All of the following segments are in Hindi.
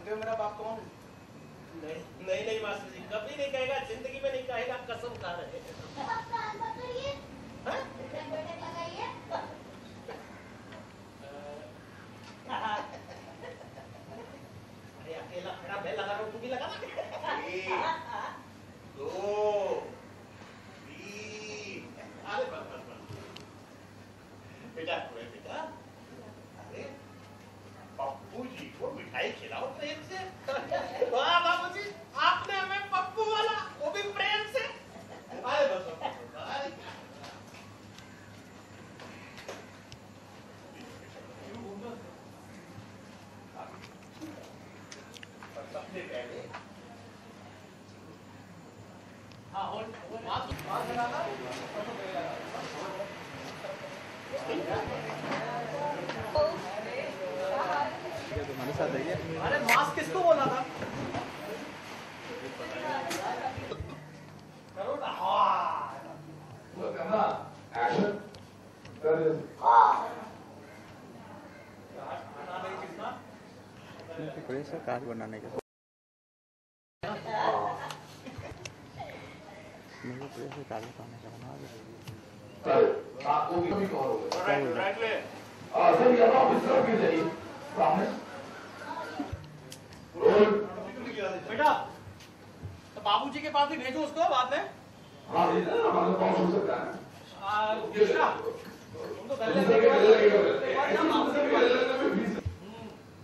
जानते हो मेरा बाप कौन है? नहीं नहीं नहीं मास्टर जी, कभी नहीं कहेगा, जिंदगी में नहीं कहेगा, कसम खा रहे हैं। अरे अकेला खड़ा मैं लगा रहा हूँ, तू भी लगा ना। 1 2 3 अरे बस बेटा बेटा, अरे पप्पू जी को मिठाई खिलाओ प्रेम से। वाह बाबूजी, आपने हमें पप्पू वाला, वो भी प्रेम से। अरे बस सबसे पहले हाँ हो तुम्हारे साथ है। अरे मास्क किसको बोला था? करो ना। प्रेशर कार्ड बनाने के मुझे प्रेशर कार्ड बनाने का बना दे। बेटा तो बाबूजी के पास भी भेजो उसको बाद में। कृष्णा, तुम तो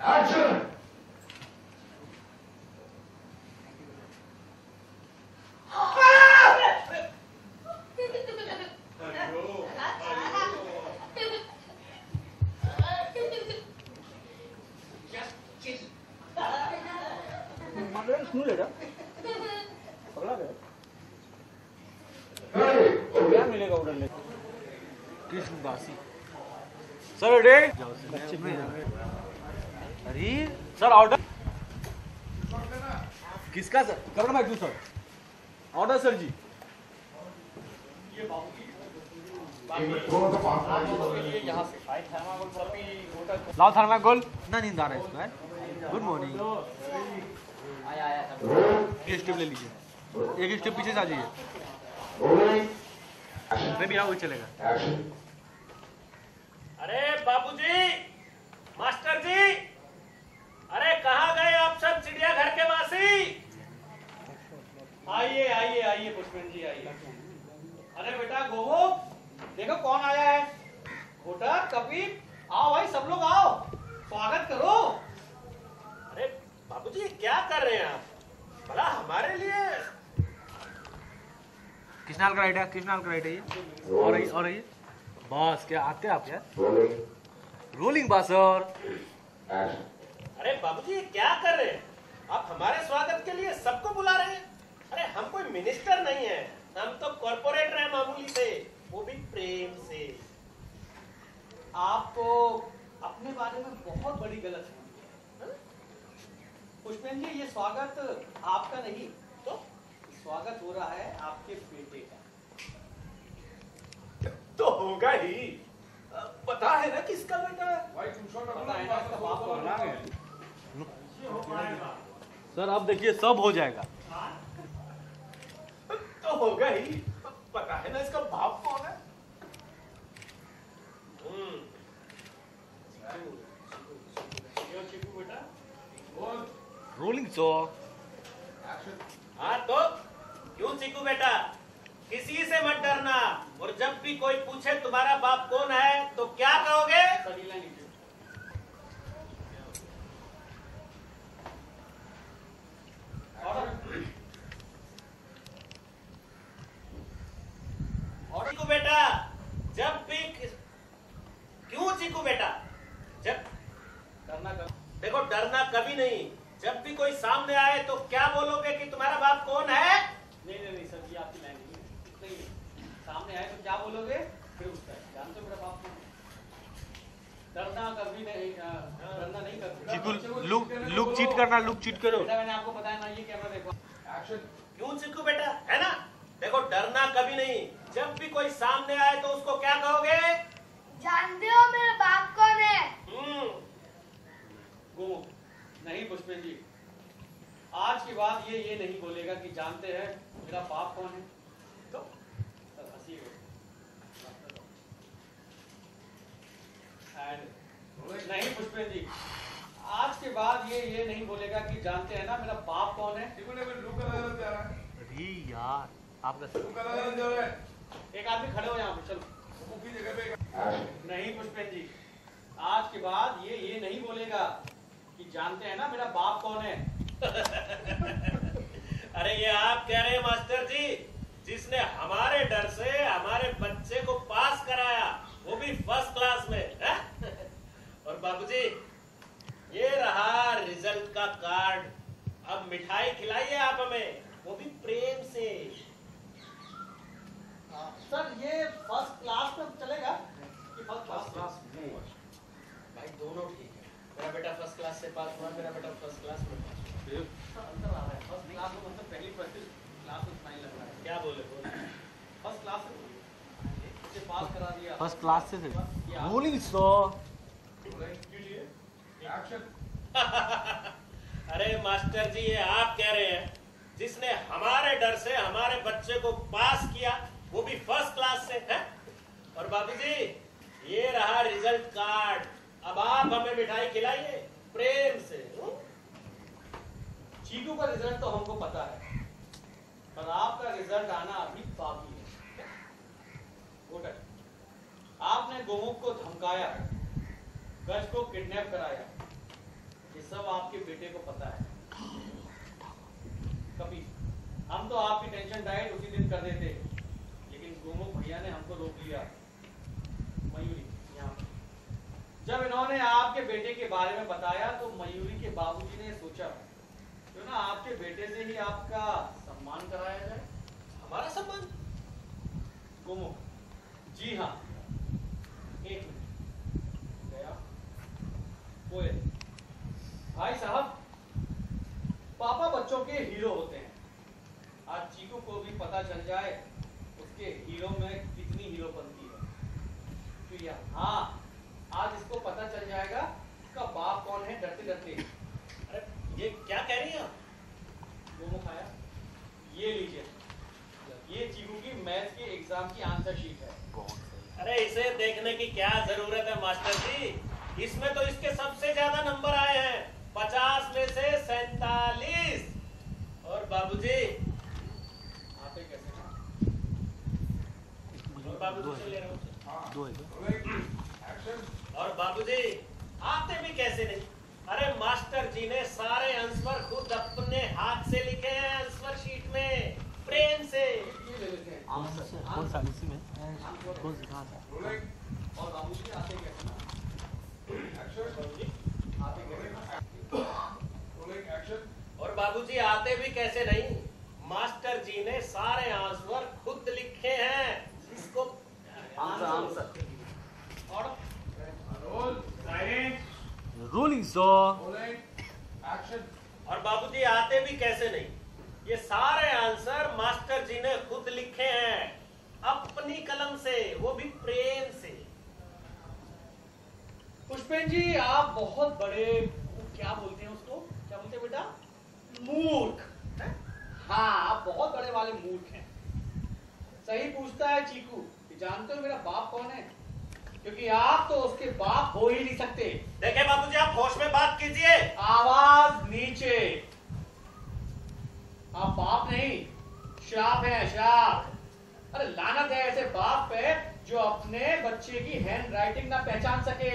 Action! सुन ले पगला गया क्या मिलेगा उड़ने कृष्ण दासी सर रेडी अरे सर ऑर्डर किसका सर करो मैं सर ऑर्डर सर जी ये बाबूजी यहाँ से लाओ थर्माकोल इतना नींद आ रहा है इसमें गुड मॉर्निंग ये स्टेप ले लीजिए एक स्टेप पीछे से आ जाइए मैं भी वही चलेगा अरे बाबूजी, मास्टर जी, अरे कहाँ गए आप सब चिड़ियाघर के वासी? आइए आइए आइए पुष्पन जी आइए। अरे बेटा गोगो, देखो कौन आया है। घोटा कपिल, आओ भाई सब लोग आओ, स्वागत करो। अरे बाबूजी क्या कर रहे हैं आप? भला हमारे लिए कृष्णाल का राइट है ये और ये बस क्या आते हैं आप क्या रोलिंग बासर अरे बाबूजी ये क्या कर रहे हैं आप? हमारे स्वागत के लिए सबको बुला रहे हैं। अरे हम कोई मिनिस्टर नहीं है, हम तो कॉर्पोरेटर हैं मामूली से, वो भी प्रेम से। आपको अपने बारे में बहुत बड़ी गलत है। पुष्पन जी ये स्वागत आपका नहीं, तो स्वागत हो रहा है आपके बेटे का। तो होगा ही, पता है ना किसका बेटा है? पता है ना इसका बाप कौन है? सर अब देखिए सब हो जाएगा तो होगा ही, पता है ना इसका बाप कौन है? चिकू बेटा रोलिंग सो हाँ तो क्यों चिकू बेटा, किसी से मत डरना, और जब भी कोई पूछे तुम्हारा बाप कौन है तो क्या कहोगे? और चिकू बेटा जब भी क्यों चिकू बेटा, जब देखो डरना कभी नहीं, जब भी कोई सामने आए तो क्या बोलोगे कि तुम्हारा बाप कौन है? नहीं सर जी आपकी लाइन नहीं, सामने आए तो क्या बोलोगे? फिर उसका जानते हो मेरा बाप कौन है? डरना कभी नहीं, डरना नहीं करते। चिकू लुक चीट करना, लुक चीट करो। मैंने आपको बताया ना, ये कैमरा देखो। क्यों चिकू बेटा, है ना? देखो डरना कभी नहीं, जब भी कोई सामने आए तो उसको क्या कहोगे? जानते हो मेरा बाप कौन है? गोमू नहीं पुष्पेन जी, आज के बाद ये नहीं बोलेगा कि जानते हैं मेरा बाप कौन है। तो सर हंसिएगा। नहीं पुष्पेन जी, आज के बाद ये नहीं बोलेगा कि जानते हैं ना मेरा बाप कौन है। अरे यार आपका एक आदमी खड़े हो यहाँ पे, चलो। नहीं पुष्पेन जी, आज के बाद ये नहीं बोलेगा कि जानते हैं ना मेरा बाप कौन है। अरे ये आप कह रहे हैं मास्टर जी, जिसने हमारे डर से हमारे बच्चे को पास कराया, वो भी फर्स्ट क्लास में है? और बाबूजी ये रहा रिजल्ट का कार्ड, अब मिठाई खिलाइए आप हमें, वो भी प्रेम से। सर ये फर्स्ट क्लास में चलेगा कि फर्स्ट क्लास? भाई दोनों ठीक है, मेरा बेटा फर्स्ट क्लास से पास हुआ, मेरा बेटा फर्स्ट क्लास में पास हुआ। सर अंतर आ रहा है, फर्स्ट क्लास में मतलब पहली क्लास में नहीं लग रहा है। क्या बोले फर्स्ट क्लास से इसे पास करा दिया, फर्स्ट क्लास से रोलिंग सो। अरे मास्टर जी ये आप कह रहे हैं, जिसने हमारे डर से हमारे बच्चे को पास किया, वो भी फर्स्ट क्लास से है? और बाबूजी ये रहा रिजल्ट कार्ड, अब आप हमें मिठाई खिलाइए प्रेम से। चीकू का रिजल्ट तो हमको पता है, पर आपका रिजल्ट आना अभी बाकी है। वोटर, आपने गोमुख को धमकाया, गज को किडनैप कराया, ये सब आपके बेटे को पता है। कभी हम तो आपकी टेंशन डाइट उसी दिन कर देते, लेकिन गोमुख भैया ने हमको रोक लिया। मयूरी यहाँ जब इन्होंने आपके बेटे के बारे में बताया तो मयूरी के बाबूजी ने सोचा क्यों ना आपके बेटे से ही आपका सम्मान कराया जाए। हमारा सम्मान? गोमुख, जी हाँ, एक मिनट गया बोले, भाई साहब पापा बच्चों के हीरो होते हैं। आज चीकू को भी पता चल जाए उसके हीरो में कितनी हीरोपंती है। तो या हाँ, आज इसको पता चल जाएगा उसका बाप कौन है डरते डरते। अरे ये क्या कह रही हैं आप? गोमुख आया, ये लीजिए, ये चीकू की मैथ के एग्जाम की आंसर शीट है। अरे इसे देखने की क्या जरूरत है मास्टर जी, इसमें तो इसके सबसे ज्यादा नंबर आए हैं, 50 में से 47। और बाबूजी आते कैसे हैं? और बाबूजी से ले रहा हूँ। दो और बाबूजी आते भी कैसे नहीं? अरे मास्टर जी ने सारे आंसर खुद अपने हाथ से लिखे हैं आंसर शीट में, प्रेम से। ये ले लेते हैं। कौन सा इसी में कौन सा कहाँ था? और बाबूजी आते कैसे हैं? आते कैसे हैं? और बाबूजी आते भी कैसे नहीं? मास्टर जी ने सारे आंसर खुद लिखे हैं, इसको आंसर और रोलिंग सो। और बाबूजी आते भी कैसे नहीं? ये सारे आंसर मास्टर जी ने खुद लिखे हैं अपनी कलम से, वो भी प्रेम से। पुष्पेन जी आप बहुत बड़े, क्या बोलते हैं उसको, क्या बोलते हैं बेटा, मूर्ख हैं? हाँ आप बहुत बड़े वाले मूर्ख हैं। सही पूछता है चीकू कि जानते हो मेरा बाप कौन है, क्योंकि आप तो उसके बाप हो ही नहीं सकते। देखे बाबूजी आप होश में बात कीजिए। आवाज नीचे। आप बाप नहीं, श्राप है, श्राप। अरे लानत है ऐसे बाप पे जो अपने बच्चे की हैंड राइटिंग ना पहचान सके।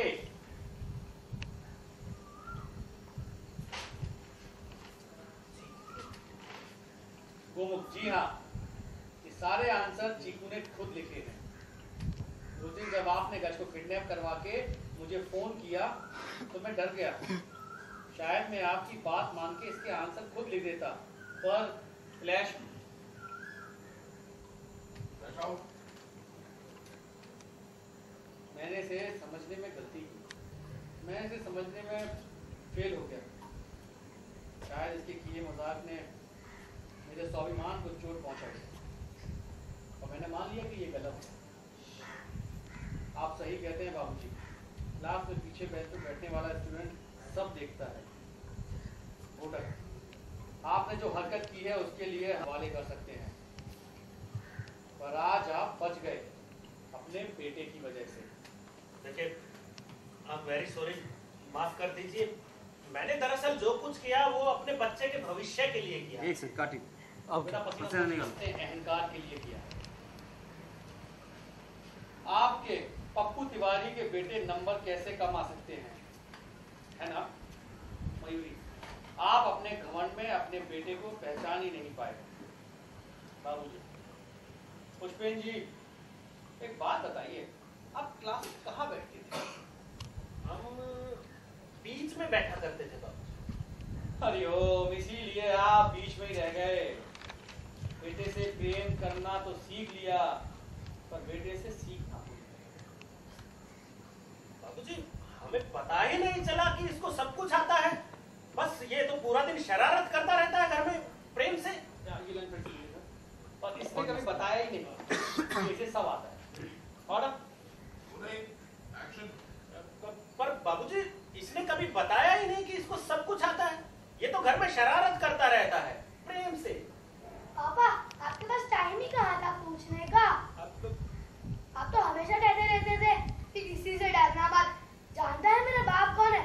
गोमुख, जी हाँ, ये सारे आंसर चीकू ने खुद लिखे हैं। उस दिन जब आपने गज को किडनैप करवा के मुझे फोन किया तो मैं डर गया, शायद मैं आपकी बात मान के इसके आंसर खुद लिख देता, पर फ्लैश मैंने इसे समझने में गलती की, मैं इसे समझने में फेल हो गया। शायद इसके किए मजाक ने मेरे स्वाभिमान को चोट पहुंचाई और मैंने मान लिया कि ये गलत है। आप सही कहते हैं बाबूजी, क्लास में पीछे बैठने वाला स्टूडेंट सब देखता है, आपने जो हरकत की है उसके लिए हवाले कर सकते हैं, पर आज आप बच गए अपने बेटे की वजह से। देखिए, आप वेरी सॉरी, माफ कर दीजिए। मैंने दरअसल जो कुछ किया वो अपने बच्चे के भविष्य के लिए किया। एक सेकंड काटी। मेरा पसीना पसीना निकाल। अपने अहंकार के लिए किया। आपके पप्पू तिवारी के बेटे नंबर कैसे कमा सकते हैं, है ना मयूरी? आप अपने घमंड में अपने बेटे को पहचान ही नहीं पाए। बाबूजी, पुष्पेन जी, एक बात बताइए, आप क्लास में कहाँ बैठते थे? हम बीच में बैठा करते थे बाबू। हरिओम, इसीलिए आप बीच में ही रह गए। बेटे से प्रेम करना तो सीख लिया, पर बेटे से सीखना भूल गए। बाबूजी, हमें पता ही नहीं चला कि इसको सब कुछ आता है। बस ये तो पूरा दिन शरारत करता रहता है घर में प्रेम से। ये लाइन फिर से लीजिए सर। पर इसने कभी बताया ही नहीं कि इसे सब आता है। और पर बाबूजी, इसने कभी बताया ही नहीं कि इसको सब कुछ आता है। ये तो घर में शरारत करता रहता है प्रेम से। पापा, आपके पास टाइम ही कहाँ था पूछने का? आप तो हमेशा कहते रहते थे कि किसी से डरना मत। जानता है मेरा बाप कौन है?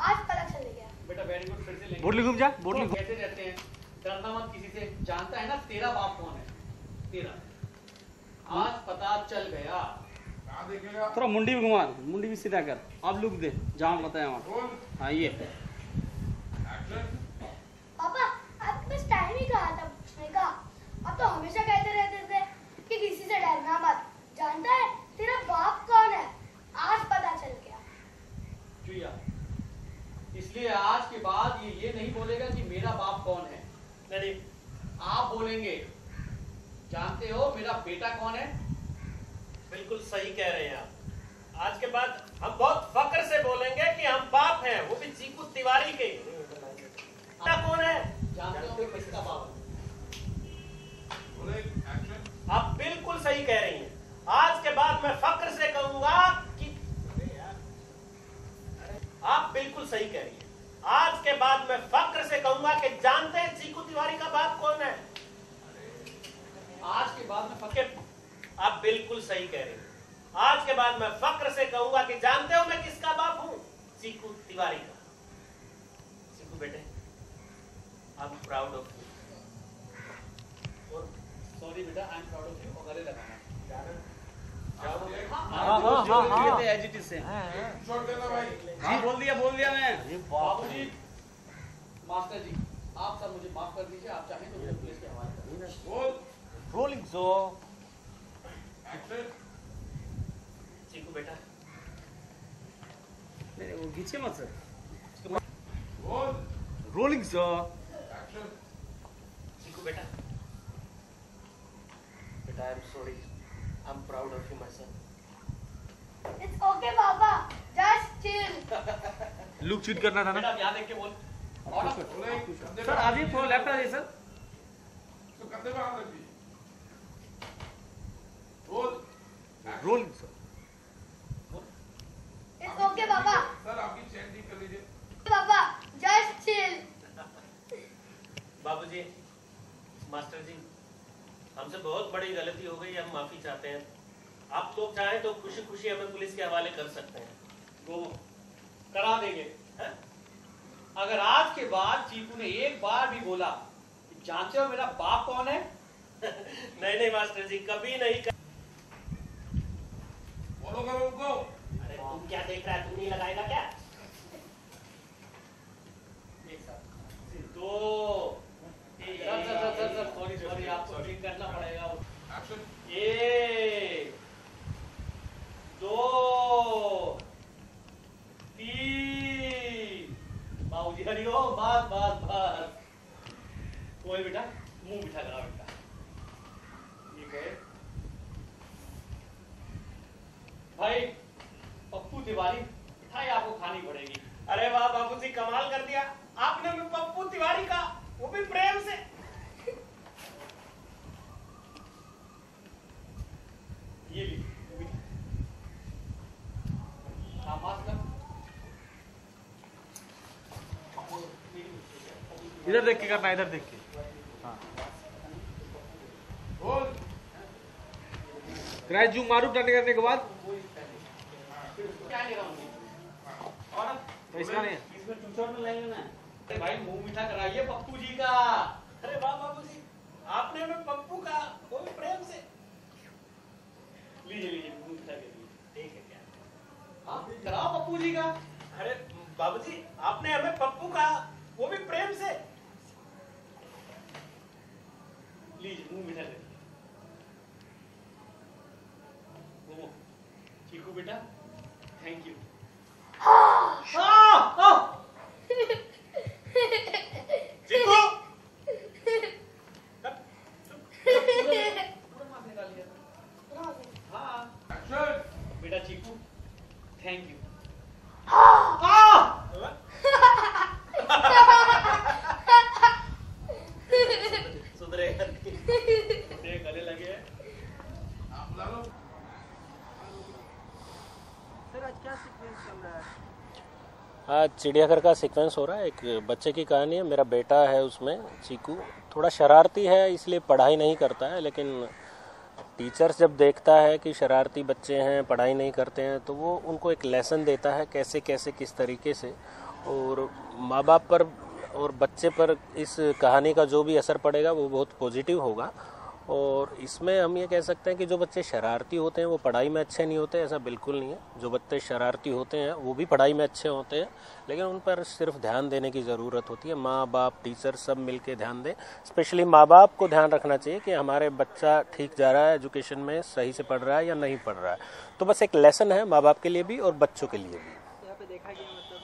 आज पता चल गया। बेटा वेरी गुड, फिर से लेंगे। बोर्ड लिखूं क्या? बोर्ड तो लिखूं। कहते रहते हैं डरना मत किसी से। जानता है ना तेरा बाप कौन है? तेरा। आज पता चल गया। थोड़ा मुंडी भी घुमा, मुंडी भी सीधा कर। आप लुक दे जहाँ बताया वहाँ। हाँ ये पापा, आपके पास टाइम ही कहाँ था पूछने का? आप तो हमेशा कहते रहते थे कि किसी से डरना मत। जानता है तेरा बाप कौन है? आज पता चल गया। चुया, इसलिए आज के बाद ये नहीं बोलेगा कि मेरा बाप कौन है। नहीं, आप बोलेंगे जानते हो मेरा बेटा कौन है? बिल्कुल सही कह रहे हैं आप। आज के बाद हम बहुत फक्र से बोलेंगे कि हम बाप हैं, वो भी चीकू तिवारी के। बेटा कौन है? जानते हो मैं किसका बाप हूँ? आप बिल्कुल सही कह रही हैं। आज के बाद मैं फक्र से कहूंगा कि आप बिल्कुल सही कह रही हैं। आज के बाद मैं फक्र से कहूंगा कि जानते हैं चीकू तिवारी का बाप कौन है? आज के बाद में फक्र, आप बिल्कुल सही कह रही हैं। आज के बाद मैं फक्र से कहूंगा कि जानते हो मैं किसका बाप हूं? चीकू तिवारी का। चीकू बेटे, I am proud of you. Sorry बेटा, I am proud of you. और गले लगाना। हाँ एज इट इज से। हाँ बोल दिया मैं। बाबूजी, मास्टर जी, आप सब मुझे माफ कर दीजिए। आप चाहें तो मुझे पुलिस के हवाले कर दीजिए। Rolling so. चीकू बेटा, नहीं वो खींचे मत सर। Rolling so. चीकू बेटा, I am sorry, I am proud of you my son. It's okay, पापा। Just chill. लुक चीट करना था बेटा ना। अब यहाँ देख के बोल। और सर अभी थोड़ा लेफ्ट आ जाइए sir. Rolling so. It's okay, पापा। पापा, just chill. बाबूजी, मास्टर जी, हमसे बहुत बड़ी गलती हो गई, हम माफी चाहते हैं। आप लोग चाहें तो खुशी खुशी हमें पुलिस के हवाले कर सकते हैं। गोमो करा देंगे, हैं? अगर आज के बाद चीकू ने एक बार भी बोला कि जानते हो मेरा बाप कौन है? नहीं मास्टर जी, कभी नहीं कर... अरे तुम क्या देख रहा है? तुम नहीं लगाएगा क्या? एक साथ दो। सर सॉरी, आपको ड्रिंक करना पड़ेगा। एक, दो, तीन। बाबूजी हरिओम, बस। कोई बेटा मुंह मीठा करा बेटा। ठीक है भाई, पप्पू तिवारी मिठाई आपको खानी पड़ेगी। अरे वाह बाबूजी, कमाल कर दिया आपने भी पप्पू तिवारी का, वो भी प्रेम से। ये ली हाँ, मास्क कर। इधर देख के करना, इधर देख के। हाँ क्रैच जूम मारू टर्न करने के बाद। और तो इसका नहीं है। इसमें चूचड़ में ले लेना है। अरे भाई मुंह मीठा कराइए पप्पू जी का। अरे वाह बाबूजी, आपने हमें पप्पू का वो भी प्रेम से। लीजिए लीजिए मुंह मीठा करिए। ठीक है क्या? हाँ कराओ पप्पू जी का। अरे बाबूजी, आपने हमें पप्पू का वो भी प्रेम से। लीजिए मुंह मीठा करिए। घूमो। चीकू बेटा थैंक यू। चिकू हाँ बेटा चीकू थैंक यू। सुधरेगा तेरे गले लगे हैं। आज चिड़ियाघर का सीक्वेंस हो रहा है। एक बच्चे की कहानी है। मेरा बेटा है उसमें, चीकू। थोड़ा शरारती है, इसलिए पढ़ाई नहीं करता है, लेकिन टीचर्स जब देखता है कि शरारती बच्चे हैं, पढ़ाई नहीं करते हैं, तो वो उनको एक लेसन देता है कैसे कैसे किस तरीके से। और माँ बाप पर और बच्चे पर इस कहानी का जो भी असर पड़ेगा वो बहुत पॉजिटिव होगा। और इसमें हम ये कह सकते हैं कि जो बच्चे शरारती होते हैं वो पढ़ाई में अच्छे नहीं होते, ऐसा बिल्कुल नहीं है। जो बच्चे शरारती होते हैं वो भी पढ़ाई में अच्छे होते हैं, लेकिन उन पर सिर्फ ध्यान देने की ज़रूरत होती है। माँ बाप टीचर सब मिलके ध्यान दें। स्पेशली माँ बाप को ध्यान रखना चाहिए कि हमारे बच्चा ठीक जा रहा है एजुकेशन में, सही से पढ़ रहा है या नहीं पढ़ रहा है। तो बस एक लेसन है माँ बाप के लिए भी और बच्चों के लिए भी। यहाँ पे देखा गया मतलब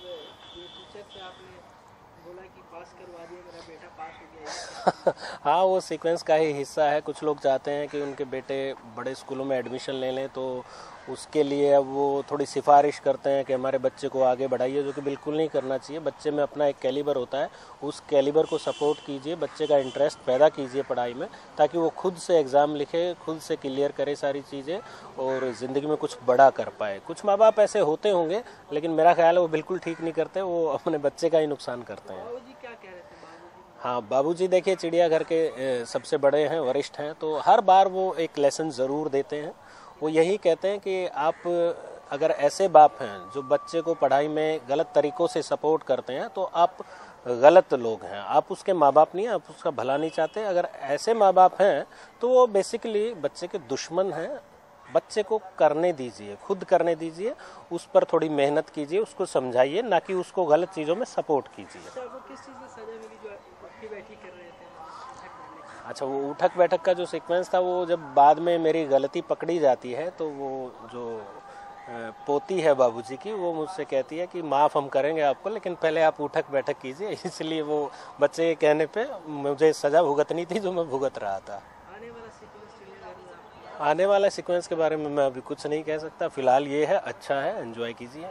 ये टीचर से आपने बोला कि पास करवा दिया, मेरा बेटा पास हो गया। हाँ, वो सीक्वेंस का ही हिस्सा है। कुछ लोग चाहते हैं कि उनके बेटे बड़े स्कूलों में एडमिशन ले लें, तो उसके लिए अब वो थोड़ी सिफारिश करते हैं कि हमारे बच्चे को आगे बढ़ाइए, जो कि बिल्कुल नहीं करना चाहिए। बच्चे में अपना एक कैलिबर होता है, उस कैलिबर को सपोर्ट कीजिए, बच्चे का इंटरेस्ट पैदा कीजिए पढ़ाई में, ताकि वो खुद से एग्ज़ाम लिखे, खुद से क्लियर करे सारी चीज़ें और ज़िंदगी में कुछ बड़ा कर पाए। कुछ माँ बाप ऐसे होते होंगे, लेकिन मेरा ख्याल है वो बिल्कुल ठीक नहीं करते, वो अपने बच्चे का ही नुकसान करते हैं। बाबूजी क्या कह रहे थे बाबूजी? हाँ, बाबूजी देखिए चिड़ियाघर के सबसे बड़े हैं, वरिष्ठ हैं, तो हर बार वो एक लेसन ज़रूर देते हैं। वो यही कहते हैं कि आप अगर ऐसे बाप हैं जो बच्चे को पढ़ाई में गलत तरीक़ों से सपोर्ट करते हैं, तो आप गलत लोग हैं, आप उसके माँ बाप नहीं हैं, आप उसका भला नहीं चाहते। अगर ऐसे माँ बाप हैं तो वो बेसिकली बच्चे के दुश्मन हैं। बच्चे को करने दीजिए, खुद करने दीजिए, उस पर थोड़ी मेहनत कीजिए, उसको समझाइए, ना कि उसको गलत चीज़ों में सपोर्ट कीजिए। अच्छा, आपको किस चीज़ में सजा मिली जो उठी बैठी कर रहे थे? अच्छा, वो उठक बैठक का जो सीक्वेंस था, वो जब बाद में मेरी गलती पकड़ी जाती है, तो वो जो पोती है बाबूजी की, वो मुझसे कहती है कि माफ़ हम करेंगे आपको, लेकिन पहले आप उठक बैठक कीजिए। इसलिए वो बच्चे के कहने पे मुझे सज़ा भुगतनी थी जो मैं भुगत रहा था। आने वाला सीक्वेंस के बारे में मैं अभी कुछ नहीं कह सकता। फिलहाल ये है, अच्छा है, एंजॉय कीजिए।